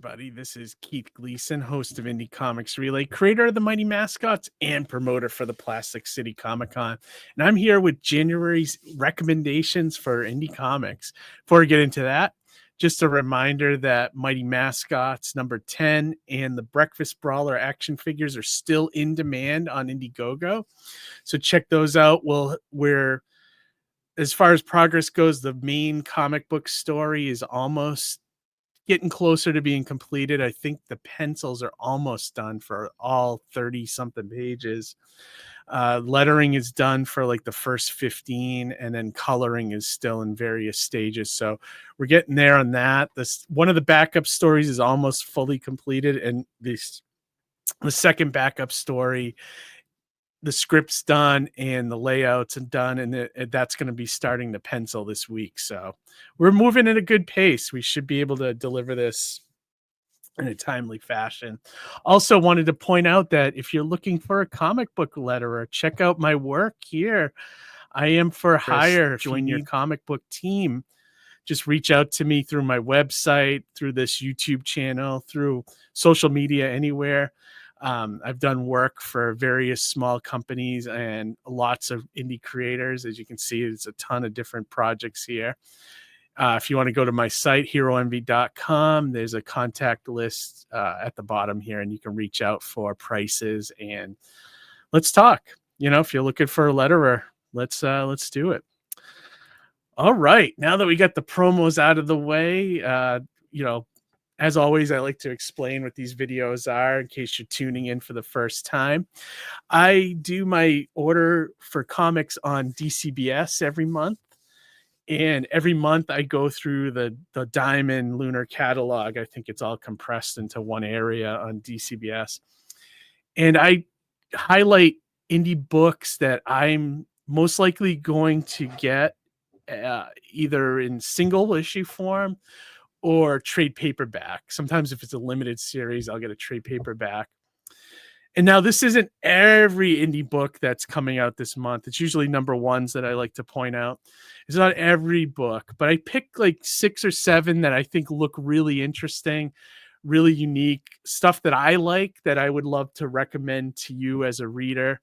everybody. This is Keith Gleason, host of Indie Comics Relay, creator of the Mighty Mascots, and promoter for the Plastic City Comic Con. And I'm here with January's recommendations for indie comics. Before we get into that, just a reminder that Mighty Mascots number 10 and the Breakfast Brawler action figures are still in demand on Indiegogo. So check those out. We're as far as progress goes, the main comic book story is almost getting closer to being completed. I think the pencils are almost done for all 30 something pages. Lettering is done for like the first 15, and then coloring is still in various stages. So we're getting there on that. One of the backup stories is almost fully completed, and the second backup story, the script's done and the layouts are done, and that's going to be starting to pencil this week. So we're moving at a good pace. We should be able to deliver this in a timely fashion. Also wanted to point out that if you're looking for a comic book letterer, check out my work here. I am for hire. Join your comic book team. Just reach out to me through my website, through this YouTube channel, through social media, anywhere. I've done work for various small companies and lots of indie creators. As you can see, there's a ton of different projects here. If you want to go to my site, heroenvy.com, there's a contact list at the bottom here, and you can reach out for prices and let's talk. You know, if you're looking for a letterer, let's do it. All right. Now that we got the promos out of the way, as always, I like to explain what these videos are in case you're tuning in for the first time. I do my order for comics on DCBS every month. And every month I go through the Diamond Lunar catalog. I think it's all compressed into one area on DCBS. And I highlight indie books that I'm most likely going to get either in single issue form or trade paperback. Sometimes if it's a limited series, I'll get a trade paperback. And now this isn't every indie book that's coming out this month. It's usually number ones that I like to point out. It's not every book, but I pick like 6 or 7 that I think look really interesting, really unique, stuff that I like that I would love to recommend to you as a reader.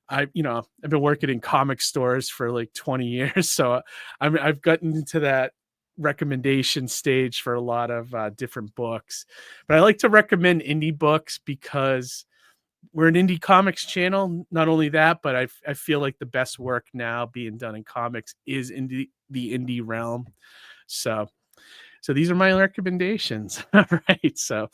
I've been working in comic stores for like 20 years, so I've gotten into that recommendation stage for a lot of different books. But I like to recommend indie books because we're an indie comics channel. Not only that, but I feel like the best work now being done in comics is in the indie realm. So these are my recommendations. All right. So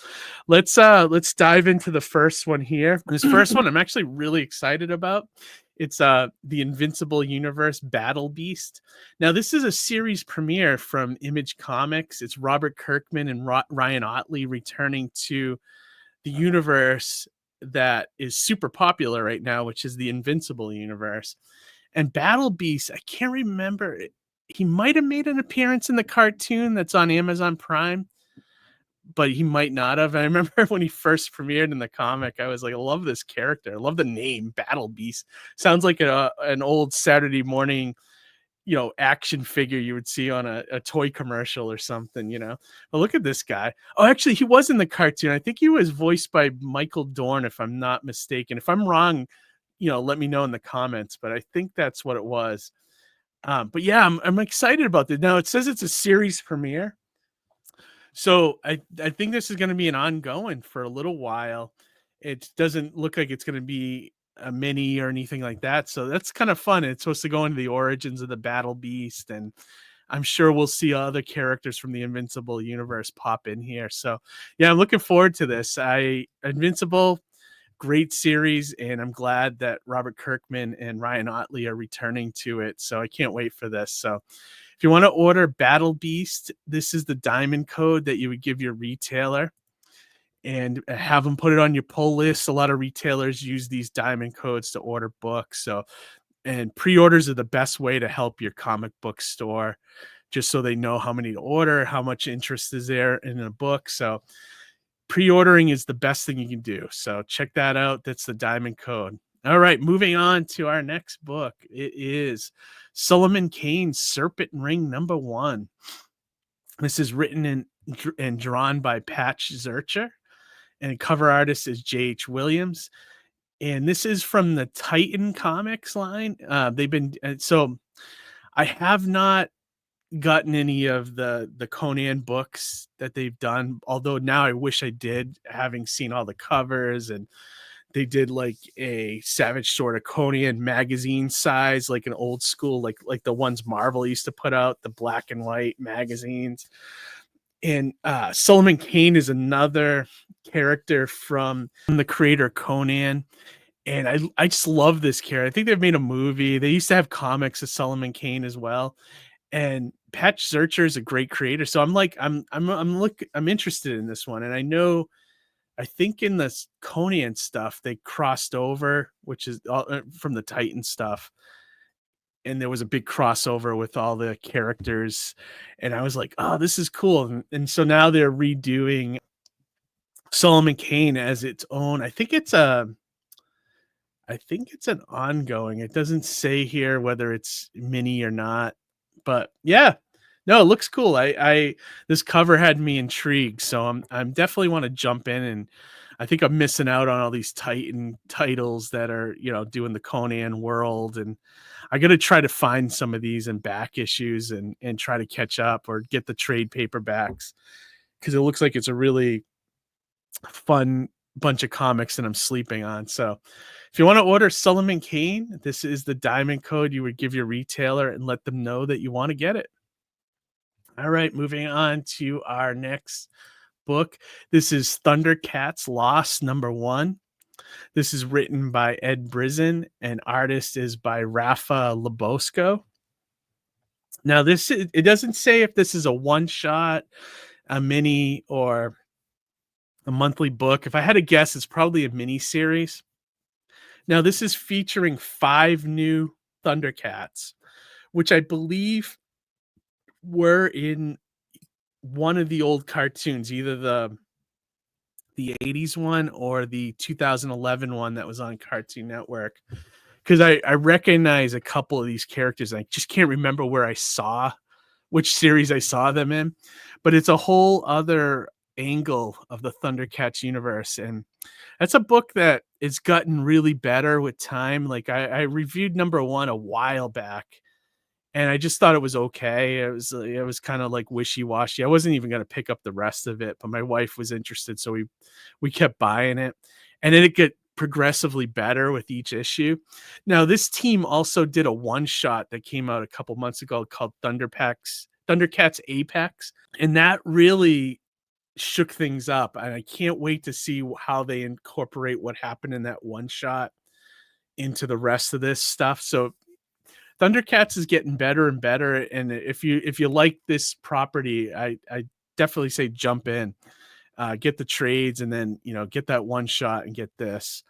let's dive into the first one here. This first one I'm actually really excited about. It's the Invincible Universe Battle Beast. Now, this is a series premiere from Image Comics. It's Robert Kirkman and Ryan Ottley returning to the universe that is super popular right now, which is the Invincible Universe. And Battle Beast, I can't remember. He might have made an appearance in the cartoon that's on Amazon Prime, but he might not have. I remember when he first premiered in the comic, I was like, I love this character. I love the name Battle Beast. Sounds like an old Saturday morning, action figure you would see on a toy commercial or something, But look at this guy. Oh, actually, he was in the cartoon. I think he was voiced by Michael Dorn, if I'm not mistaken. If I'm wrong, let me know in the comments, but I think that's what it was. But yeah, I'm excited about this. Now, it says it's a series premiere. So I think this is going to be an ongoing for a little while. It doesn't look like it's going to be a mini or anything like that. So that's kind of fun. It's supposed to go into the origins of the Battle Beast, and I'm sure we'll see other characters from the Invincible universe pop in here. So yeah, I'm looking forward to this. Invincible, great series, and I'm glad that Robert Kirkman and Ryan Ottley are returning to it. So I can't wait for this. So if you want to order Battle Beast, this is the diamond code that you would give your retailer and have them put it on your pull list. A lot of retailers use these diamond codes to order books. And pre-orders are the best way to help your comic book store, just so they know how many to order, how much interest is there in a book. So pre-ordering is the best thing you can do. So check that out. That's the diamond code. All right, moving on to our next book. It is Solomon Kane's Serpent Ring #1. This is written and drawn by Patch Zurcher, and cover artist is J.H. Williams. And this is from the Titan Comics line. They've been so I have not gotten any of the Conan books that they've done, although now I wish I did, having seen all the covers. And they did like a Savage Sword of Conan magazine size, like an old school, like the ones Marvel used to put out, the black and white magazines. And Solomon Kane is another character from the creator Conan. And I just love this character. I think they've made a movie. They used to have comics of Solomon Kane as well. And Patch Zurcher is a great creator. So I'm interested in this one. And I think in this Conan stuff they crossed over, which is from the Titan stuff. And there was a big crossover with all the characters. And I was like, oh, this is cool. And so now they're redoing Solomon Kane as its own. I think it's an ongoing. It doesn't say here whether it's mini or not, but yeah, no, it looks cool. I this cover had me intrigued, so I'm definitely want to jump in. And I think I'm missing out on all these Titan titles that are, doing the Conan world, and I got to try to find some of these in back issues and try to catch up or get the trade paperbacks, because it looks like it's a really fun bunch of comics that I'm sleeping on. So if you want to order Solomon Kane, this is the diamond code you would give your retailer and let them know that you want to get it. All right, moving on to our next book. This is Thundercats Lost #1. This is written by Ed Brisson and artist is by Rafa Labosco. Now it doesn't say if this is a one shot, a mini, or a monthly book. If I had to guess, it's probably a mini series. Now, this is featuring 5 new Thundercats, which I believe were in one of the old cartoons, either the 80s one or the 2011 one that was on Cartoon Network. Because I recognize a couple of these characters. I just can't remember which series I saw them in, but it's a whole other angle of the Thundercats universe. And that's a book that has gotten really better with time. Like I reviewed #1 a while back, and I just thought it was okay. It was kind of like wishy-washy. I wasn't even going to pick up the rest of it, but my wife was interested, so we kept buying it. And then it got progressively better with each issue. Now, this team also did a one-shot that came out a couple months ago called Thundercats Apex, and that really shook things up. And I can't wait to see how they incorporate what happened in that one shot into the rest of this stuff. So Thundercats is getting better and better. And if you like this property, I definitely say jump in, get the trades, and then, get that one shot and get this.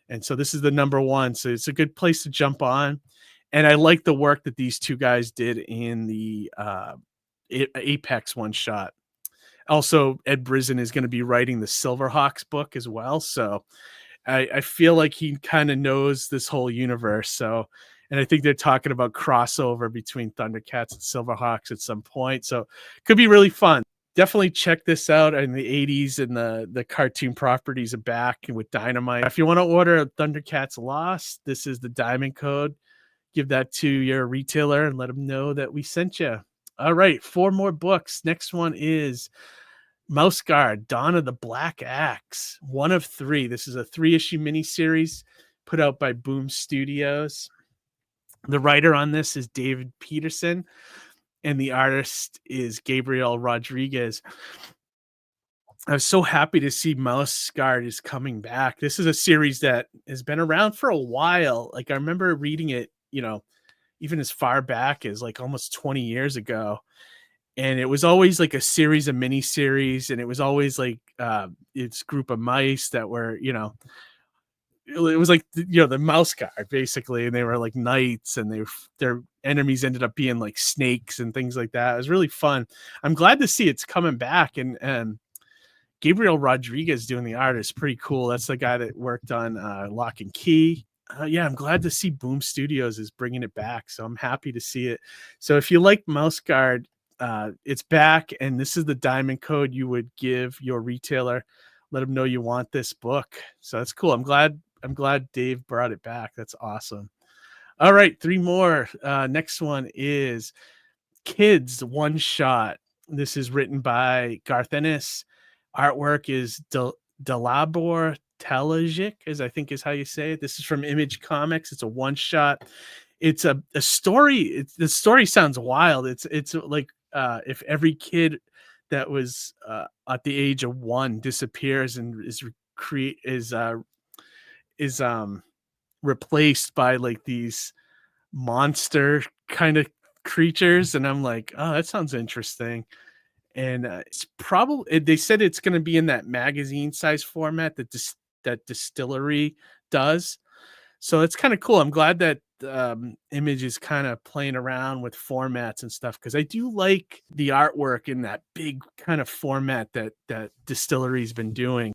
And so this is the #1. So it's a good place to jump on. And I like the work that these two guys did in the Apex one shot. Also, Ed Brisson is going to be writing the Silverhawks book as well. So I feel like he kind of knows this whole universe. So, and I think they're talking about crossover between Thundercats and Silverhawks at some point. So it could be really fun. Definitely check this out in the 80s, and the cartoon properties are back with Dynamite. If you want to order Thundercats Lost, this is the diamond code. Give that to your retailer and let them know that we sent you. All right, 4 more books. Next one is Mouse Guard, Dawn of the Black Axe, 1 of 3. This is a 3-issue miniseries put out by Boom Studios. The writer on this is David Peterson, and the artist is Gabriel Rodriguez. I was so happy to see Mouse Guard is coming back. This is a series that has been around for a while. Like I remember reading it, even as far back as like almost 20 years ago. And it was always like a series of miniseries, and it was always like it's group of mice that were, it was like the Mouse Guard basically, and they were like knights, and their enemies ended up being like snakes and things like that. It was really fun. I'm glad to see it's coming back, and Gabriel Rodriguez doing the art is pretty cool. That's the guy that worked on Lock and Key. Yeah, I'm glad to see Boom Studios is bringing it back, so I'm happy to see it. So if you like Mouse Guard, it's back, and this is the diamond code you would give your retailer. Let them know you want this book. So that's cool. I'm glad Dave brought it back. That's awesome. All right, 3 more. Next one is Kids One Shot. This is written by Garth Ennis. Artwork is Delabor Talajic, as I think is how you say it. This is from Image Comics. It's a one shot. It's a story. The story sounds wild. It's like if every kid that was at the age of 1 disappears and is replaced by like these monster kind of creatures, and I'm like, oh, that sounds interesting. And it's probably, they said it's going to be in that magazine size format that Distillery does. So it's kind of cool. I'm glad that Image is kind of playing around with formats and stuff, because I do like the artwork in that big kind of format that Distillery's been doing.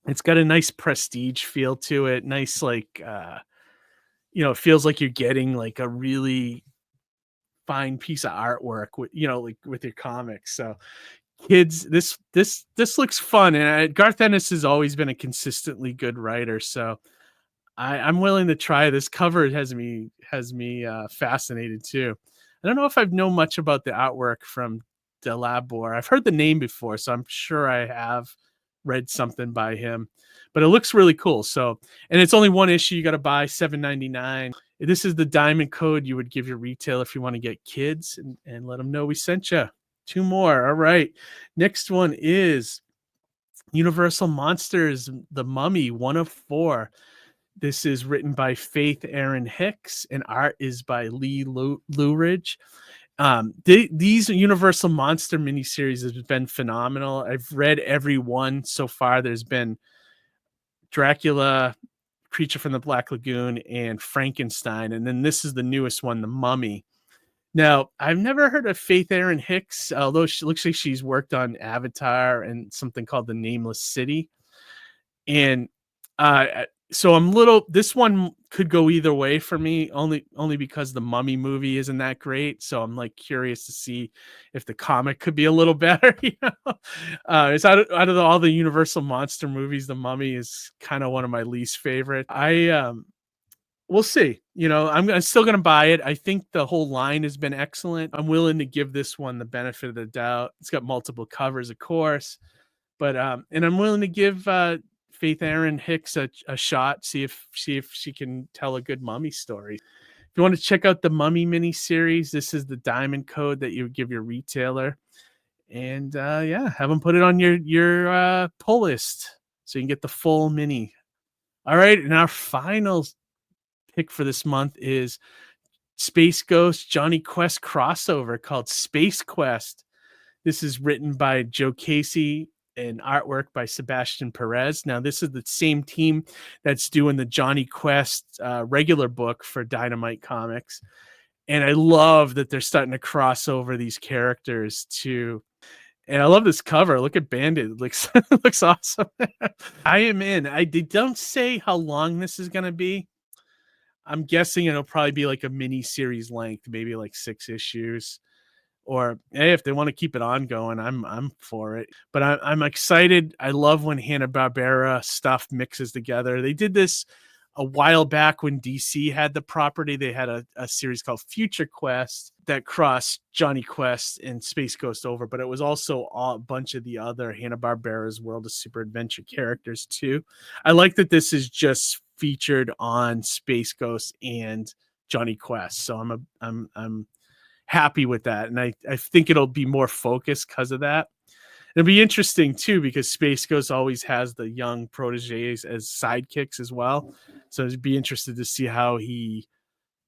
It's got a nice prestige feel to it. Nice, like it feels like you're getting like a really fine piece of artwork with like with your comics. So kids, this looks fun, and Garth Ennis has always been a consistently good writer. So I'm willing to try this. Cover has me fascinated too. I don't know if I know much about the artwork from Delabor. I've heard the name before, so I'm sure I have read something by him. But it looks really cool. So, and it's only one issue. You got to buy $7.99. This is the diamond code you would give your retailer if you want to get kids, and let them know we sent you. 2 more. All right. Next one is Universal Monsters, The Mummy 1 of 4. This is written by Faith Aaron Hicks, and art is by Lee Luridge. These Universal Monster miniseries has been phenomenal. I've read every one so far. There's been Dracula, Creature from the Black Lagoon, and Frankenstein, and then this is the newest one, The Mummy. Now, I've never heard of Faith Aaron Hicks, although she looks like she's worked on Avatar and something called The Nameless City. And so this one could go either way for me, only because the Mummy movie isn't that great. So I'm like curious to see if the comic could be a little better. It's out of all the Universal monster movies, the Mummy is kind of one of my least favorite. We'll see. I'm still going to buy it. I think the whole line has been excellent. I'm willing to give this one the benefit of the doubt. It's got multiple covers, of course, but and I'm willing to give Faith Aaron Hicks a shot, see if she can tell a good Mummy story. If you want to check out the Mummy miniseries, this is the diamond code that you would give your retailer, and have them put it on your pull list so you can get the full mini. All right, and our final pick for this month is Space Ghost Johnny Quest crossover called Space Quest. This is written by Joe Casey and artwork by Sebastian Perez. Now, this is the same team that's doing the Johnny Quest regular book for Dynamite Comics. And I love that they're starting to cross over these characters too. And I love this cover. Look at Bandit. It looks awesome. I am in. They don't say how long this is going to be. I'm guessing it'll probably be like a mini series length, maybe like 6 issues. Or hey, if they want to keep it ongoing, I'm for it. But I'm excited. I love when Hanna-Barbera stuff mixes together. They did this a while back when DC had the property. They had a series called Future Quest that crossed Johnny Quest and Space Ghost over, but it was also a bunch of the other Hanna-Barbera's World of Super Adventure characters too. I like that this is just featured on Space Ghost and Johnny Quest. So I'm happy with that. And I think it'll be more focused because of that. It'll be interesting too, because Space Ghost always has the young proteges as sidekicks as well. So I'd be interested to see how he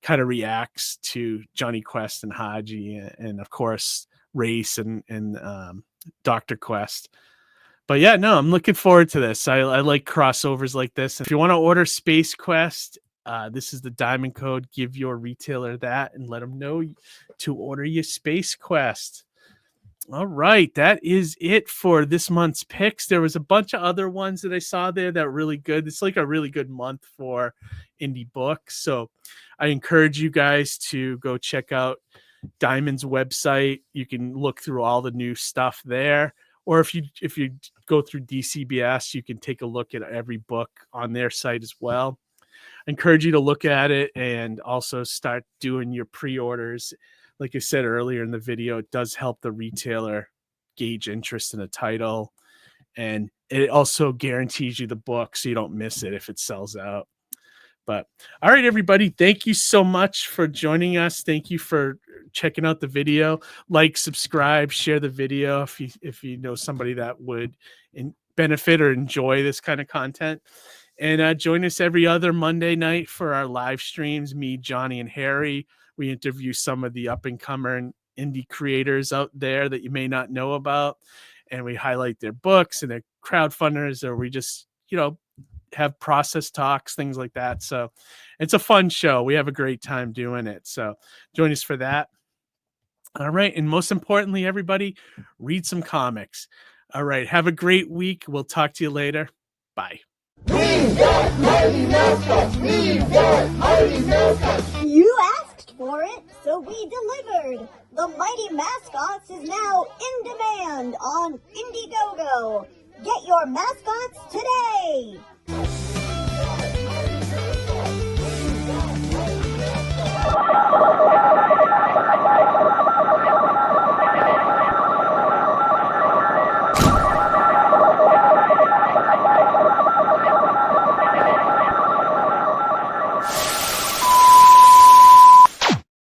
kind of reacts to Johnny Quest and Haji, and of course Race and Dr. Quest. But yeah, no, I'm looking forward to this. I like crossovers like this. If you want to order Space Quest, this is the diamond code. Give your retailer that and let them know to order your Space Quest. All right, that is it for this month's picks. There was a bunch of other ones that I saw there that were really good. It's like a really good month for indie books. So I encourage you guys to go check out Diamond's website. You can look through all the new stuff there. Or if you go through DCBS, you can take a look at every book on their site as well. I encourage you to look at it and also start doing your pre-orders. Like I said earlier in the video, it does help the retailer gauge interest in a title. And it also guarantees you the book so you don't miss it if it sells out. But all right, everybody, thank you so much for joining us. Thank you for checking out the video. Like, subscribe, share the video if you know somebody that would benefit or enjoy this kind of content. And join us every other Monday night for our live streams. Me, Johnny, and Harry. We interview some of the up-and-coming indie creators out there that you may not know about. And we highlight their books and their crowdfunders, or we just, have process talks, things like that. So it's a fun show. We have a great time doing it. So join us for that. All right. And most importantly, everybody, read some comics. All right. Have a great week. We'll talk to you later. Bye. We've got mighty mascots! We've got mighty mascots! You asked for it, so we delivered. The Mighty Mascots is now in demand on Indiegogo. Get your mascots today!